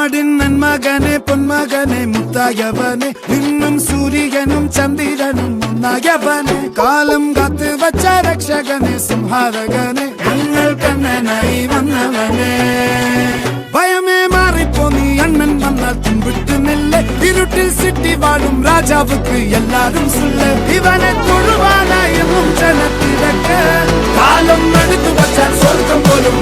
നാടിൻ നന്മകനെ പൊന്മകനെ മുത്തായവനെ നിന്നും സൂര്യനും ചന്ദ്രനും ഒന്നായവനെ കാലം കാത്ത് വച്ച രക്ഷകനെ സംഹാരകനെ ഞങ്ങൾ കണ്ണനായി വന്നവനെ ഭയമേ മാറിപ്പോ നീ അണ്ണൻ വന്നാൽ തുമ്പിട്ടുന്നില്ല ഇരുട്ടിൽ സിറ്റി വാഴും രാജാവുക്ക് എല്ലാരും സുല്ല ഇവനെ തൊഴുവാനായും ജനത്തിരക്ക് കാലം എടുത്തു വച്ചാൽ സ്വർഗം പോലും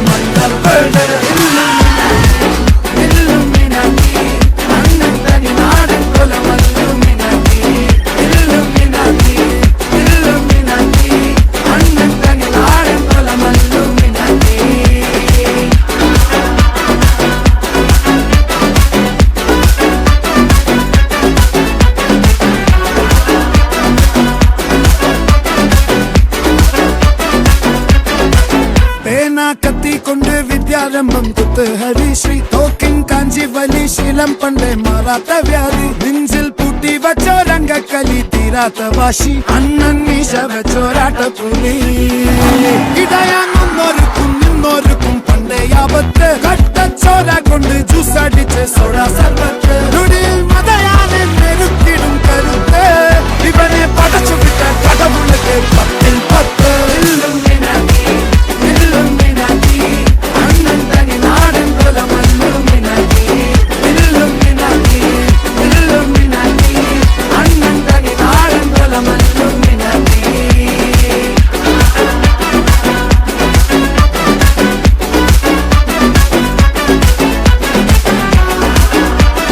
കത്തിക്കൊണ്ട് വിദ്യാരംഭം കുത്ത് ഹരിശ്രീ തോക്കിൻ കാഞ്ചി വലി ശീലം പണ്ടേ മാറാത്ത വ്യാധി നെഞ്ചിൽ പൂട്ടി വച്ചോരംഗക്കലി തീരാത്ത വാശി അണ്ണൻ മീശ വെച്ചോരാട്ട പുലി ഇടയാങ്ങുന്നോർക്കും നിന്നോർക്കും പണ്ടേ ആപത്ത് കട്ടച്ചോര കൊണ്ട് ജ്യൂസ് അടിച്ച് സോഡ സർബത്ത്